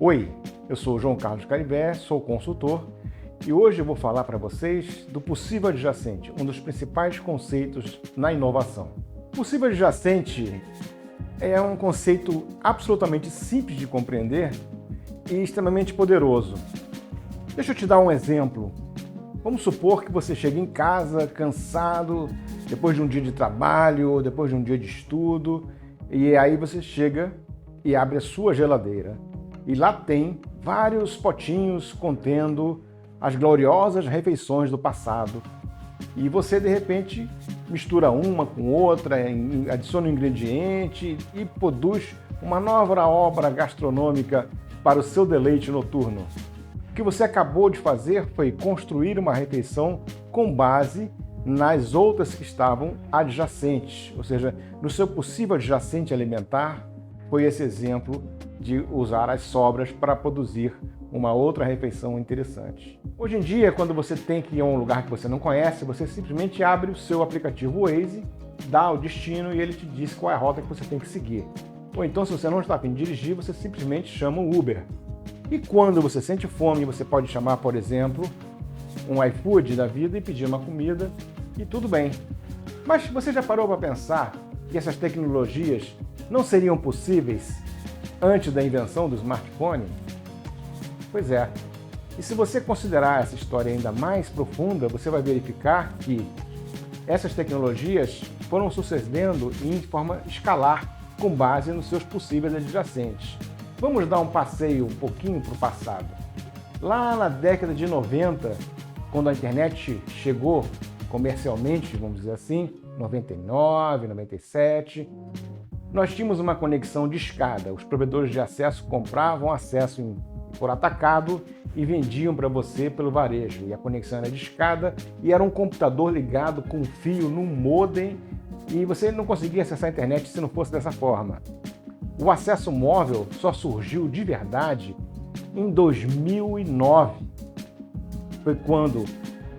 Oi, eu sou o João Carlos Caribé, sou consultor e hoje eu vou falar para vocês do possível adjacente, um dos principais conceitos na inovação. O possível adjacente é um conceito absolutamente simples de compreender e extremamente poderoso. Deixa eu te dar um exemplo. Vamos supor que você chega em casa cansado, depois de um dia de trabalho, depois de um dia de estudo, e aí você chega e abre a sua geladeira. E lá tem vários potinhos contendo as gloriosas refeições do passado. E você, de repente, mistura uma com outra, adiciona um ingrediente e produz uma nova obra gastronômica para o seu deleite noturno. O que você acabou de fazer foi construir uma refeição com base nas outras que estavam adjacentes, ou seja, no seu possível adjacente alimentar, foi esse exemplo de usar as sobras para produzir uma outra refeição interessante. Hoje em dia, quando você tem que ir a um lugar que você não conhece, você simplesmente abre o seu aplicativo Waze, dá o destino e ele te diz qual é a rota que você tem que seguir. Ou então, se você não está a fim de dirigir, você simplesmente chama o Uber. E quando você sente fome, você pode chamar, por exemplo, um iFood da vida e pedir uma comida e tudo bem. Mas você já parou para pensar que essas tecnologias não seriam possíveis antes da invenção do smartphone? Pois é. E se você considerar essa história ainda mais profunda, você vai verificar que essas tecnologias foram sucedendo em forma escalar com base nos seus possíveis adjacentes. Vamos dar um passeio um pouquinho para o passado. Lá na década de 90, quando a internet chegou comercialmente, vamos dizer assim, 99, 97, nós tínhamos uma conexão de escada. Os provedores de acesso compravam acesso por atacado e vendiam para você pelo varejo. E a conexão era de escada e era um computador ligado com fio num modem e você não conseguia acessar a internet se não fosse dessa forma. O acesso móvel só surgiu de verdade em 2009. Foi quando,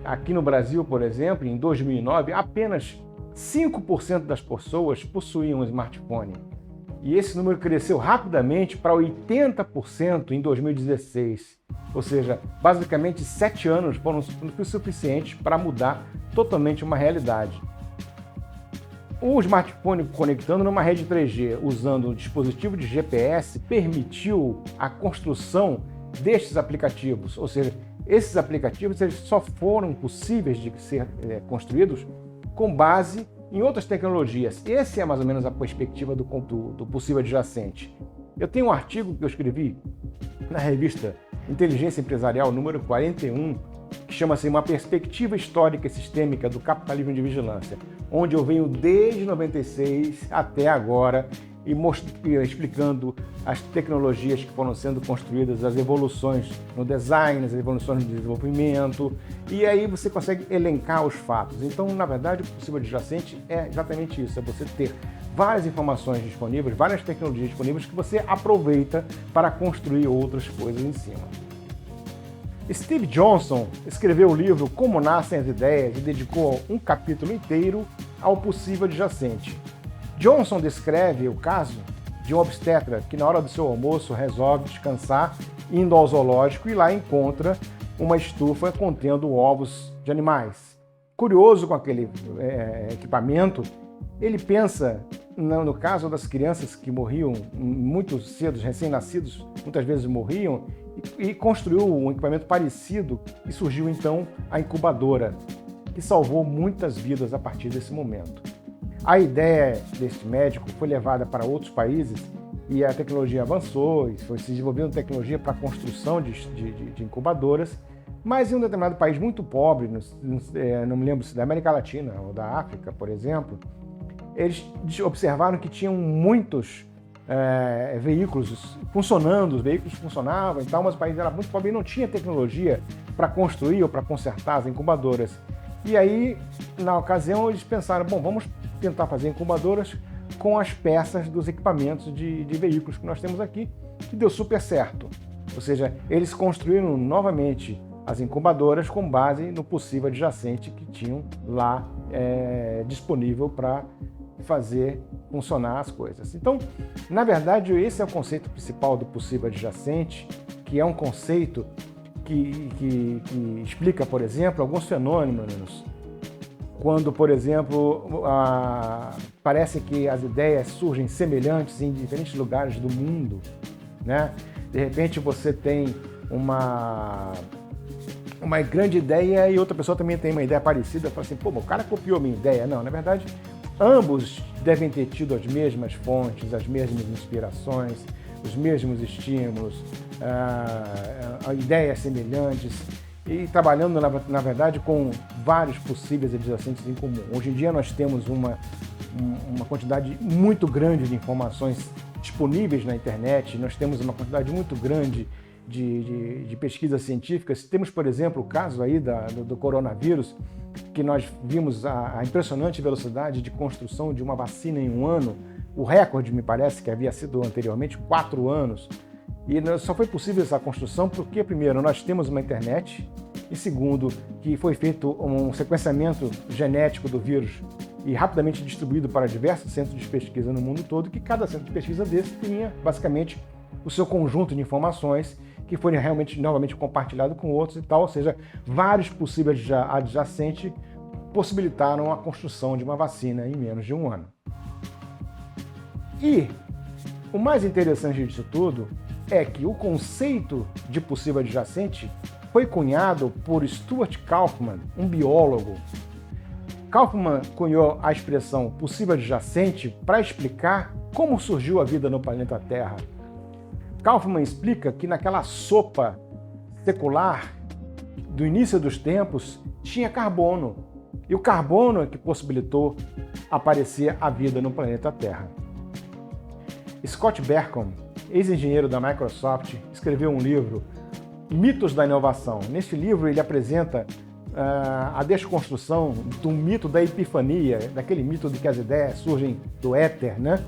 aqui no Brasil, por exemplo, em 2009, apenas 5% das pessoas possuíam um smartphone. E esse número cresceu rapidamente para 80% em 2016. Ou seja, basicamente 7 anos foram suficientes para mudar totalmente uma realidade. O smartphone conectando numa rede 3G, usando um dispositivo de GPS, permitiu a construção destes aplicativos. Ou seja, esses aplicativos eles só foram possíveis de ser construídos com base em outras tecnologias. Essa é mais ou menos a perspectiva do possível adjacente. Eu tenho um artigo que eu escrevi na revista Inteligência Empresarial número 41, que chama-se Uma Perspectiva Histórica e Sistêmica do Capitalismo de Vigilância, onde eu venho desde 96 até agora e explicando as tecnologias que foram sendo construídas, as evoluções no design, as evoluções no desenvolvimento, e aí você consegue elencar os fatos. Então, na verdade, o possível adjacente é exatamente isso, é você ter várias informações disponíveis, várias tecnologias disponíveis que você aproveita para construir outras coisas em cima. Steve Johnson escreveu o livro Como Nascem as Ideias e dedicou um capítulo inteiro ao possível adjacente. Johnson descreve o caso de um obstetra que na hora do seu almoço resolve descansar indo ao zoológico e lá encontra uma estufa contendo ovos de animais. Curioso com aquele equipamento, ele pensa no caso das crianças que morriam muito cedo, recém-nascidos, muitas vezes morriam, e construiu um equipamento parecido e surgiu então a incubadora, que salvou muitas vidas a partir desse momento. A ideia deste médico foi levada para outros países e a tecnologia avançou, e foi se desenvolvendo tecnologia para a construção de incubadoras, mas em um determinado país muito pobre, não me lembro se da América Latina ou da África, por exemplo, eles observaram que tinham muitos veículos funcionando, os veículos funcionavam e tal, mas o país era muito pobre e não tinha tecnologia para construir ou para consertar as incubadoras. E aí, na ocasião, eles pensaram, bom, vamos tentar fazer incubadoras com as peças dos equipamentos de veículos que nós temos aqui, que deu super certo. Ou seja, eles construíram novamente as incubadoras com base no possível adjacente que tinham lá disponível para e fazer funcionar as coisas. Então, na verdade, esse é o conceito principal do possível adjacente, que é um conceito que explica, por exemplo, alguns fenômenos. Quando, por exemplo, parece que as ideias surgem semelhantes em diferentes lugares do mundo, né? De repente você tem uma grande ideia e outra pessoa também tem uma ideia parecida, fala assim, pô, o cara copiou minha ideia. Não, na verdade, ambos devem ter tido as mesmas fontes, as mesmas inspirações, os mesmos estímulos, ideias semelhantes e trabalhando, na verdade, com vários possíveis adjacentes em comum. Hoje em dia nós temos uma quantidade muito grande de informações disponíveis na internet, nós temos uma quantidade muito grande de pesquisas científicas. Temos, por exemplo, o caso aí do coronavírus, que nós vimos a impressionante velocidade de construção de uma vacina em um ano. O recorde, me parece, que havia sido anteriormente 4 anos. E só foi possível essa construção porque, primeiro, nós temos uma internet e, segundo, que foi feito um sequenciamento genético do vírus e rapidamente distribuído para diversos centros de pesquisa no mundo todo, que cada centro de pesquisa desse tinha, basicamente, o seu conjunto de informações que foram realmente novamente compartilhado com outros e tal, ou seja, vários possíveis adjacentes possibilitaram a construção de uma vacina em menos de um ano. E o mais interessante disso tudo é que o conceito de possível adjacente foi cunhado por Stuart Kauffman, um biólogo. Kauffman cunhou a expressão possível adjacente para explicar como surgiu a vida no planeta Terra. Kauffman explica que naquela sopa secular do início dos tempos tinha carbono, e o carbono é que possibilitou aparecer a vida no planeta Terra. Scott Berkon, ex-engenheiro da Microsoft, escreveu um livro, Mitos da Inovação. Neste livro ele apresenta a desconstrução do mito da epifania, daquele mito de que as ideias surgem do éter, né?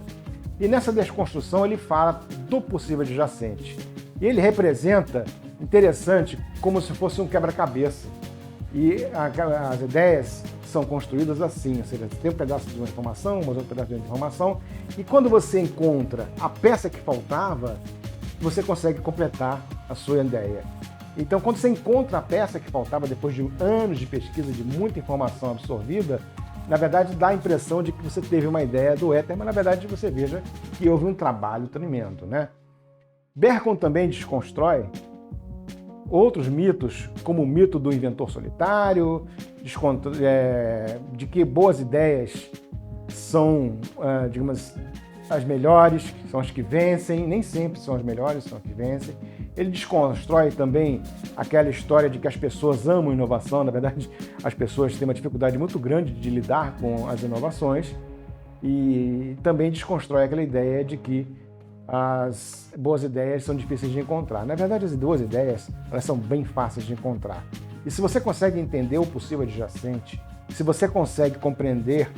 E nessa desconstrução ele fala do possível adjacente. E ele representa, interessante, como se fosse um quebra-cabeça. E as ideias são construídas assim, ou seja, tem um pedaço de uma informação, mas outro pedaço de uma informação, e quando você encontra a peça que faltava, você consegue completar a sua ideia. Então, quando você encontra a peça que faltava depois de anos de pesquisa, de muita informação absorvida, na verdade dá a impressão de que você teve uma ideia do éter, mas na verdade você veja que houve um trabalho tremendo, né? Berkon também desconstrói outros mitos, como o mito do inventor solitário, de que boas ideias são, digamos, as melhores, são as que vencem, nem sempre são as melhores, são as que vencem. Ele desconstrói também aquela história de que as pessoas amam inovação. Na verdade, as pessoas têm uma dificuldade muito grande de lidar com as inovações, e também desconstrói aquela ideia de que as boas ideias são difíceis de encontrar. Na verdade, as boas ideias, elas são bem fáceis de encontrar. E se você consegue entender o possível adjacente, se você consegue compreender,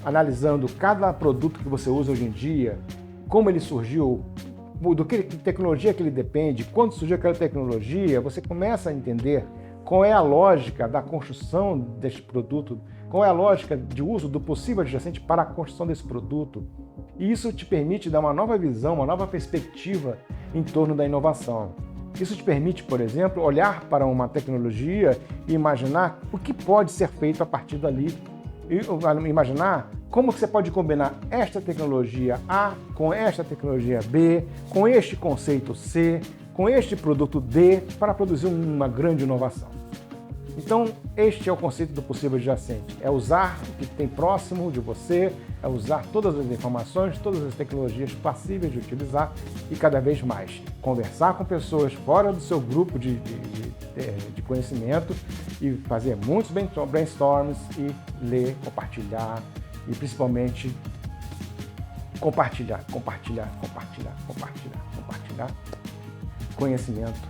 analisando cada produto que você usa hoje em dia, como ele surgiu, do que tecnologia que ele depende, quando surgiu aquela tecnologia, você começa a entender qual é a lógica da construção deste produto, qual é a lógica de uso do possível adjacente para a construção desse produto. E isso te permite dar uma nova visão, uma nova perspectiva em torno da inovação. Isso te permite, por exemplo, olhar para uma tecnologia e imaginar o que pode ser feito a partir dali. E imaginar como você pode combinar esta tecnologia A com esta tecnologia B, com este conceito C, com este produto D, para produzir uma grande inovação. Então, este é o conceito do possível adjacente. É usar o que tem próximo de você, é usar todas as informações, todas as tecnologias passíveis de utilizar e cada vez mais. Conversar com pessoas fora do seu grupo de conhecimento e fazer muitos brainstorms e ler, compartilhar e principalmente compartilhar conhecimento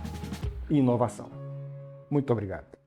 e inovação. Muito obrigado.